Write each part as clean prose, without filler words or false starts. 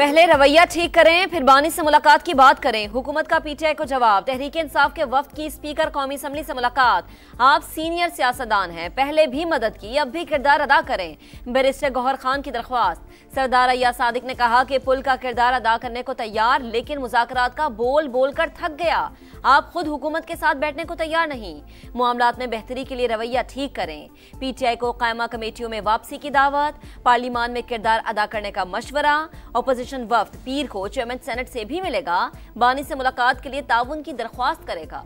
पहले रवैया ठीक करें, फिर बानी से मुलाकात की बात करें। हुकूमत का पीटीआई को जवाब। तहरीक इंसाफ के वफ्द की स्पीकर कौमी असम्बली से मुलाकात। आप सीनियर सियासतदान हैं, पहले भी मदद की, अब भी किरदार अदा करें। बैरिस्टर गौहर खान की दरख्वास्त। सरदार अय्याज सादिक ने कहा कि पुल का किरदार अदा करने को तैयार, लेकिन मुज़ाकरात का बोल बोल कर थक गया। आप खुद हुकूमत के साथ बैठने को तैयार नहीं। मामलात में बेहतरी के लिए रवैया ठीक करें। पीटीआई को कायमा कमेटियों में वापसी की दावत। पार्लिमान में किरदार अदा करने का मशवरा। अपोजिशन वफ्द पीर को चेयरमैन सेनेट से भी मिलेगा। बानी से मुलाकात के लिए ताउन की दरख्वास्त करेगा।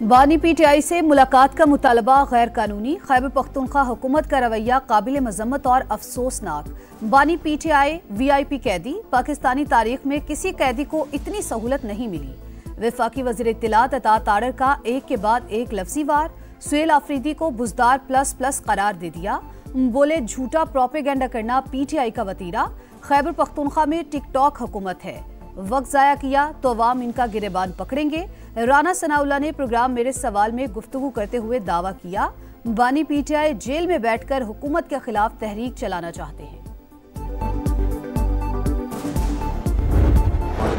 बानी पीटीआई से मुलाकात का मुतालबा गैर कानूनी। खैबर पख्तूनख्वा हुकूमत का रवैया काबिल मजम्मत और अफसोसनाक। बानी पीटीआई वीआईपी कैदी। पाकिस्तानी तारीख में किसी कैदी को इतनी सहूलत नहीं मिली। वफाकी वज़ीर इत्तिलात अता तारर का एक के बाद एक लफ्जी वार। सुहेल आफरीदी को बुजदार प्लस प्लस करार दे दिया। बोले झूठा प्रोपेगेंडा करना पीटीआई का वतीरा। खैबर पख्तूनख्वा में टिकटॉक हुकूमत है, वक्त जाया किया तो अवाम इनका गिरेबान पकड़ेंगे। राना सनाउल्लाह ने प्रोग्राम मेरे सवाल में गुफ्तगू करते हुए दावा किया, बानी पीटीआई जेल में बैठकर हुकूमत के खिलाफ तहरीक चलाना चाहते हैं।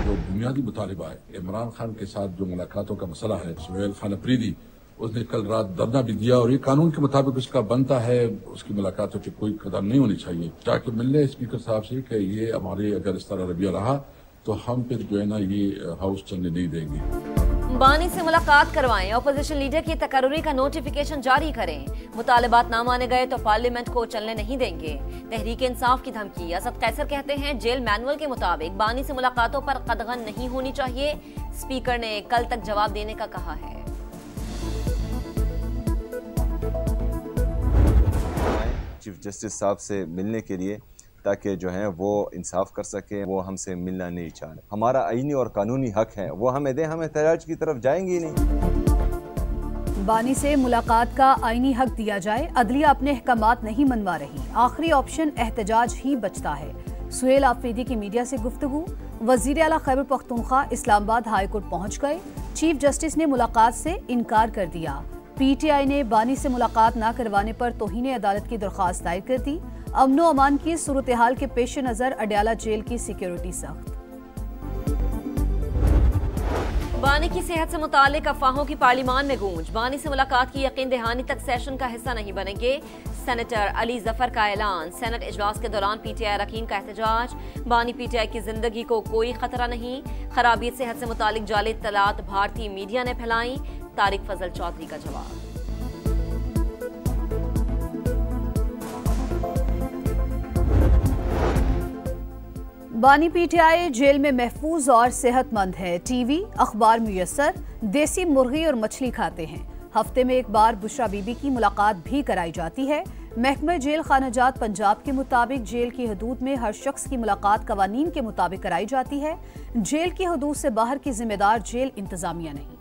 जो बुनियादी मुतालिबा है, इमरान खान के साथ जो मुलाकातों का मसला है, सुहेल खान अफरीदी उसने कल रात धरना भी दिया और ये कानून के मुताबिक उसका बनता है, उसकी मुलाकातों की कोई कदर नहीं होनी चाहिए। जाके मिलने स्पीकर साहब से कि ये हमारे अगर इस तरह रवैया रहा तो हम फिर जो है ना ये हाउस चलने नहीं देंगे। बानी से मुलाकात करवाएं। अपोजिशन लीडर की तकर्री का नोटिफिकेशन जारी करें। मुतालिबात ना माने गए तो पार्लियामेंट को चलने नहीं देंगे। तहरीक इंसाफ की धमकी। असद कैसर कहते हैं जेल मैनुअल के मुताबिक बानी से मुलाकातों पर कदगन नहीं होनी चाहिए। स्पीकर ने कल तक जवाब देने का कहा है। चीफ जस्टिस साहब से मिलने के लिए ताकि जो है वो इंसाफ कर सके। वो हमसे मिलना नहीं चाह रहे। हमारा आईनी और कानूनी हक है, वो हमें दें, हम एहतजाज की तरफ जाएंगे ही नहीं। बानी से मुलाकात का आईनी हक दिया जाए। अदलिया अपने अहकामात नहीं मनवा रही। आखिरी ऑप्शन एहतजाज ही बचता है। सुहेल आफरीदी की मीडिया से गुफ्तगू। वजीर आला खैबर पख्तूनख्वा इस्लामाबाद हाई कोर्ट पहुंच गए। चीफ जस्टिस ने मुलाकात से इनकार कर दिया। पीटीआई ने बानी से मुलाकात न करवाने पर तौहीन अदालत की दरख्वास्त दायर कर दी। अमनो अमान की सूरत हाल के पेश नजर अडयाला जेल की सिक्योरिटी सख्त। बानी की सेहत से मुतालिक अफवाहों की पार्लिमान में गूंज। बानी से मुलाकात की यकीन दहानी तक सेशन का हिस्सा नहीं बनेंगे। सेनेटर अली जफर का ऐलान। सेनेट इजलास के दौरान पीटीआई अरकान का एहतजाज। बानी पीटीआई की जिंदगी को कोई खतरा नहीं। खराबी सेहत से मुतालिक जाली इत्तलात भारतीय मीडिया ने फैलाई। तारिक फजल चौधरी का जवाब। बानी पीटीआई जेल में महफूज और सेहतमंद है। टीवी अखबार मुयस्सर। देसी मुर्गी और मछली खाते हैं। हफ्ते में एक बार बुशरा बीबी की मुलाकात भी कराई जाती है। महकमा जेल खानाजात पंजाब के मुताबिक जेल की हदूद में हर शख्स की मुलाकात कवानीन के मुताबिक कराई जाती है। जेल की हदूद से बाहर की जिम्मेदार जेल इंतजामिया नहीं।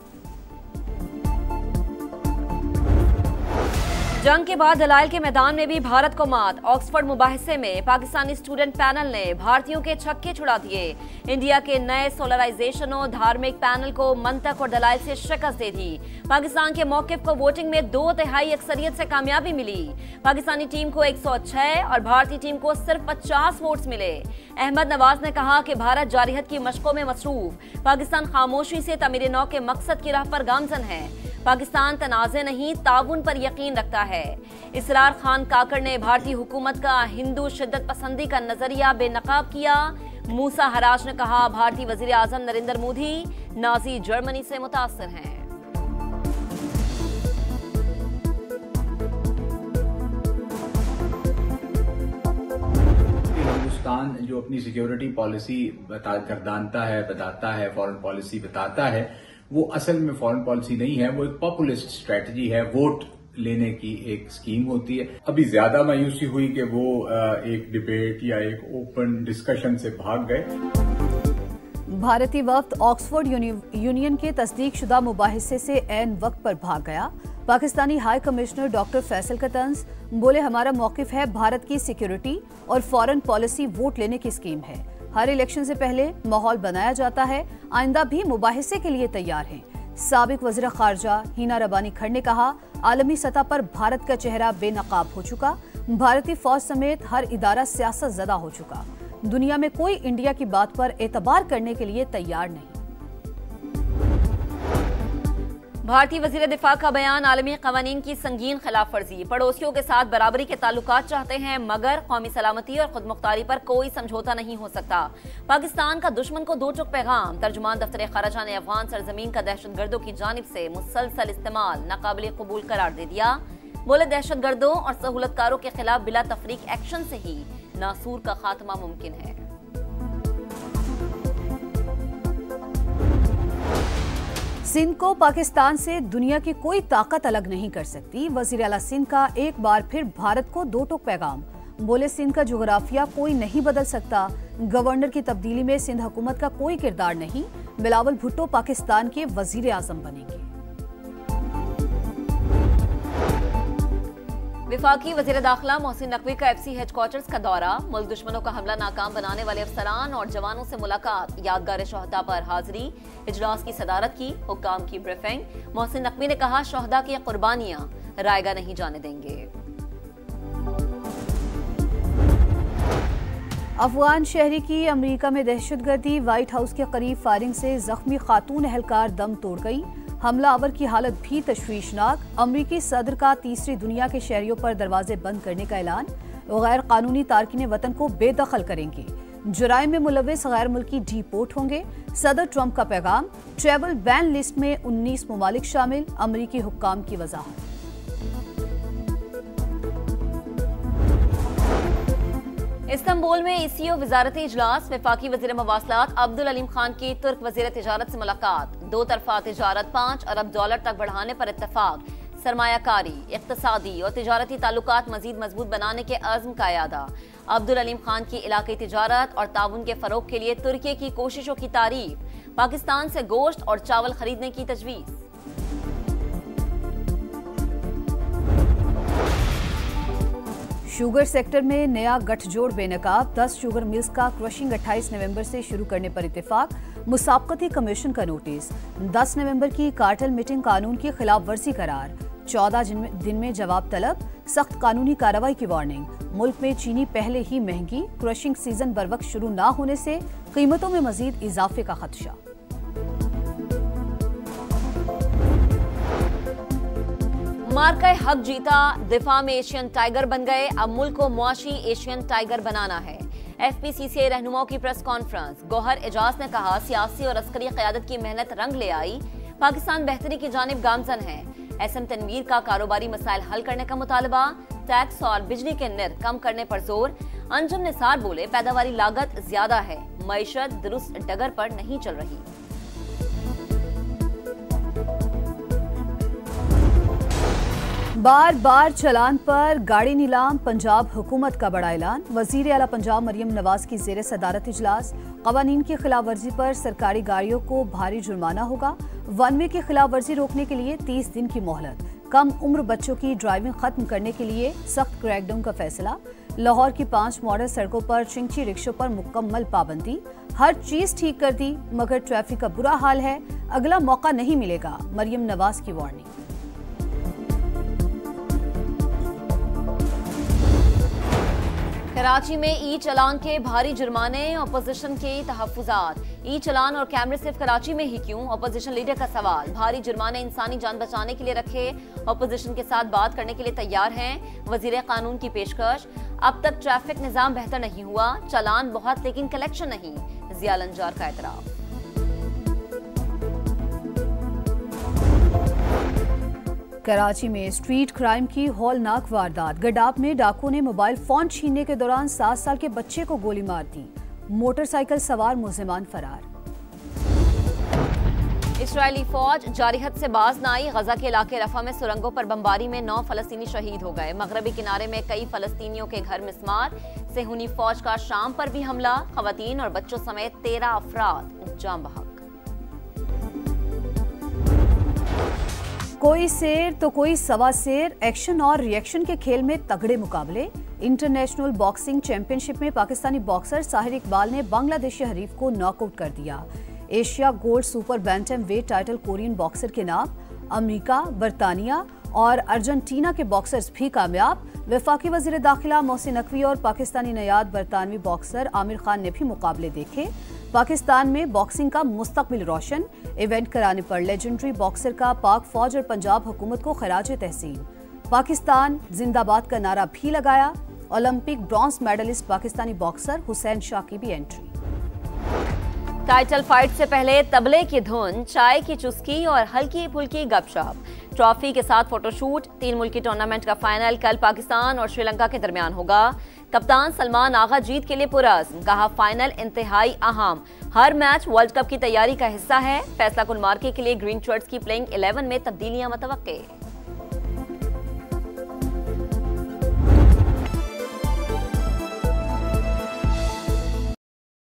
जंग के बाद दलाइल के मैदान में भी भारत को मात। ऑक्सफोर्ड मुबाहिसे में पाकिस्तानी स्टूडेंट पैनल ने भारतीयों के छक्के छुड़ा दिए। इंडिया के नए सोलराइजेशन और धार्मिक पैनल को मंतक और दलाइल से शिकस्त दे दी। पाकिस्तान के मौकिफ को वोटिंग में 2/3 अक्सरियत से कामयाबी मिली। पाकिस्तानी टीम को 106 और भारतीय टीम को सिर्फ 50 वोट्स मिले। अहमद नवाज ने कहा कि भारत जारिहत की मशकों में मसरूफ। पाकिस्तान खामोशी से तमीर नौ के मकसद की राह पर गामजन है। पाकिस्तान तनाज़े नहीं, ताउन पर यकीन रखता है। इसरार खान काकड़ ने भारतीय हुकूमत का हिंदू शिद्दत पसंदी का नजरिया बेनकाब किया। मूसा हराज ने कहा भारतीय वजीर आजम नरेंद्र मोदी नाजी जर्मनी से मुतासर हैं। हिंदुस्तान जो अपनी सिक्योरिटी पॉलिसी गर्दानता है, बताता है, फॉरेन पॉलिसी बताता है, वो असल में फॉरेन पॉलिसी नहीं है, वो एक पॉपुलिस्ट स्ट्रेटजी है। वोट लेने की एक स्कीम होती है। अभी ज्यादा मायूसी हुई कि वो एक डिबेट या एक ओपन डिस्कशन से भाग गए। भारतीय वफ्द ऑक्सफोर्ड यूनियन के तस्दीक शुदा मुबाहिसे से ऐन वक्त पर भाग गया। Pakistani high commissioner doctor Faisal का तंज। बोले हमारा मौकिफ है भारत की सिक्योरिटी और फॉरेन पॉलिसी वोट लेने की स्कीम है। हर इलेक्शन से पहले माहौल बनाया जाता है। आइंदा भी मुबाहिसे के लिए तैयार हैं। साबिक वज़ीर ख़ारजा हिना रबानी खर ने कहा, आलमी सतह पर भारत का चेहरा बेनकाब हो चुका, भारतीय फौज समेत हर इदारा सियासत ज़दा हो चुका, दुनिया में कोई इंडिया की बात पर एतबार करने के लिए तैयार नहीं। भारतीय वज़ीर दिफा का बयान, आलमी क़वानीन की संगीन खिलाफ वर्जी, पड़ोसियों के साथ बराबरी के ताल्लुकात चाहते हैं मगर कौमी सलामती और खुद मुख्तारी पर कोई समझौता नहीं हो सकता। पाकिस्तान का दुश्मन को दो टुक पैगाम, तर्जुमान दफ्तर ख़ारजा ने अफगान सरजमीन का दहशतगर्दों की जानिब से मुसलसल इस्तेमाल नाकाबिल कबूल करार दे दिया। बोले, दहशतगर्दों और सहूलतकारों के खिलाफ बिला तफरीक एक्शन से ही नासूर का खात्मा मुमकिन है। सिंध को पाकिस्तान से दुनिया की कोई ताकत अलग नहीं कर सकती, वज़ीर आला सिंध का एक बार फिर भारत को दो टोक पैगाम। बोले, सिंध का जोग्राफिया कोई नहीं बदल सकता, गवर्नर की तब्दीली में सिंध हुकूमत का कोई किरदार नहीं, बिलावल भुट्टो पाकिस्तान के वज़ीर आज़म बनेंगे। विफाकी वज़ीर दाखिला मोहसिन नकवी का एफसी हेडक्वार्टर्स का दौरा, मुल्क दुश्मनों का हमला नाकाम बनाने वाले अफसरान और जवानों से मुलाकात, यादगार शोहदा पर हाजिरी, इजलास की सदारत की, हुक्काम की ब्रीफिंग। मोहसिन नकवी ने कहा, शोहदा की कुर्बानियां रायगा नहीं जाने देंगे। अफगान शहरी की अमेरिका में दहशतगर्दी, व्हाइट हाउस के करीब फायरिंग से जख्मी खातून एहलकार दम तोड़ गई, हमलावर की हालत भी तशवीशनाक। अमरीकी सदर का तीसरी दुनिया के शहरियों पर दरवाजे बंद करने का ऐलान, गैर कानूनी तारकीन वतन को बेदखल करेंगे, जुराइम में मुलव्विस गैर मुल्की डिपोर्ट होंगे। सदर ट्रंप का पैगाम, ट्रैवल बैन लिस्ट में 19 ममालिक शामिल, अमरीकी हुक्काम की वजाहत। इस्तांबुल में ईसीओ वजारती इजलास, वफाकी वजीर मवासलात अब्दुल अलीम खान की तुर्क वजीर तिजारत से मुलाकात, दो तरफा तिजारत $5 अरब तक बढ़ाने पर इत्तफाक, सरमायाकारी, इक्तसादी और तिजारती ताल्लुकात मजीद मजबूत बनाने के अज़्म का यादा। अब्दुल अलीम खान की इलाक़ाई तिजारत और ताउन के फरोग के लिए तुर्की की कोशिशों की तारीफ, पाकिस्तान से गोश्त और चावल खरीदने की तजवीज़। शुगर सेक्टर में नया गठजोड़ बेनकाब, 10 शुगर मिल्स का क्रशिंग 28 नवंबर से शुरू करने पर इत्तेफाक, मुसाबकती कमीशन का नोटिस, 10 नवंबर की कार्टेल मीटिंग कानून की खिलाफ वर्जी करार, 14 दिन में जवाब तलब, सख्त कानूनी कार्रवाई की वार्निंग। मुल्क में चीनी पहले ही महंगी, क्रशिंग सीजन बर वक्त शुरू न होने से कीमतों में मजीद इजाफे का खदशा। मार्का हक जीता, दिफा में एशियन टाइगर बन गए, अब मुल्क को मुआशी एशियन टाइगर बनाना है। FPCCI रहनुमाओं की प्रेस कॉन्फ्रेंस, गौहर एजाज ने कहा, सियासी और अस्करी क़यादत की मेहनत रंग ले आई, पाकिस्तान बेहतरी की जानिब गामजन है। SM तनवीर का कारोबारी मसाइल हल करने का मुतालबा, टैक्स और बिजली के निर्ख कम करने पर जोर। अंजुम निसार बोले, पैदावारी लागत ज्यादा है, मईशत दुरुस्त डगर पर नहीं चल रही। बार बार चलान पर गाड़ी नीलाम, पंजाब हुकूमत का बड़ा ऐलान, वजीर आला पंजाब मरियम नवाज की जेर सदारत इजलास, कवानीन की खिलाफ वर्जी पर सरकारी गाड़ियों को भारी जुर्माना होगा, वन वे की खिलाफ वर्जी रोकने के लिए 30 दिन की मोहलत, कम उम्र बच्चों की ड्राइविंग खत्म करने के लिए सख्त क्रैकडाउन का फैसला, लाहौर की 5 मॉडल सड़कों पर चिंची रिक्शों पर मुकम्मल पाबंदी, हर चीज ठीक कर दी मगर ट्रैफिक का बुरा हाल है, अगला मौका नहीं मिलेगा, मरियम नवाज की वार्निंग। कराची में ई चलान के भारी जुर्माने, अपोजिशन के तहफ्फुजात। ई चलान और कैमरे सिर्फ कराची में ही क्यों, अपोजिशन लीडर का सवाल। भारी जुर्माने इंसानी जान बचाने के लिए रखे, अपोजिशन के साथ बात करने के लिए तैयार हैं, वजीर कानून की पेशकश। अब तक ट्रैफिक निजाम बेहतर नहीं हुआ, चलान बहुत लेकिन कलेक्शन नहीं, जिया लंजार का एतराफ। कराची में स्ट्रीट क्राइम की हौलनाक वारदात, गडाप में डाकुओं ने मोबाइल फोन छीनने के दौरान 7 साल के बच्चे को गोली मार दी, मोटरसाइकिल सवार मुलजिमान फरार। इस्राएली फौज जारिहत से बाज न आई, गजा के इलाके रफा में सुरंगों पर बमबारी में 9 फलस्तीनी शहीद हो गए। मगरबी किनारे में कई फलस्तीनियों के घर मिस्मार, सेहूनी फौज का शाम पर भी हमला, खवातीन और बच्चों समेत 13 अफराद जाम बहक। कोई शेर तो कोई सवा शेर, एक्शन और रिएक्शन के खेल में तगड़े मुकाबले। इंटरनेशनल बॉक्सिंग चैंपियनशिप में पाकिस्तानी बॉक्सर साहिर इकबाल ने बांग्लादेशी हरीफ को नॉकआउट कर दिया। Asia gold super bantam weight title Korean boxer के नाम। अमेरिका, बरतानिया और अर्जेंटीना के बॉक्सर्स भी कामयाब। वफाकी वजीर दाखिला मोहसिन नकवी और पाकिस्तानी नयाद बरतानवी बॉक्सर आमिर खान ने भी मुकाबले देखे। पाकिस्तान में बॉक्सिंग का मुस्तकबिल रोशन। इवेंट कराने पर लेजेंडरी बॉक्सर का पाक फौज और पंजाब हुकूमत को खराज तहसीन। पाकिस्तान जिंदाबाद का नारा भी लगाया। Olympic bronze medallist Pakistani boxer Hussain Shah की भी एंट्री। टाइटल फाइट से पहले तबले की धुन, चाय की चुस्की और हल्की फुल्की गपशप। ट्रॉफी के साथ फोटोशूट। 3 मुल्की टूर्नामेंट का फाइनल कल पाकिस्तान और श्रीलंका के दरमियान होगा। कप्तान सलमान आगा जीत के लिए पुरअज़्म, कहा फाइनल इंतहाई अहम। हर मैच वर्ल्ड कप की तैयारी का हिस्सा है। फैसला कुन मार्के के लिए ग्रीन शर्ट्स की प्लेइंग 11 में तब्दीलियां मुतवक्के।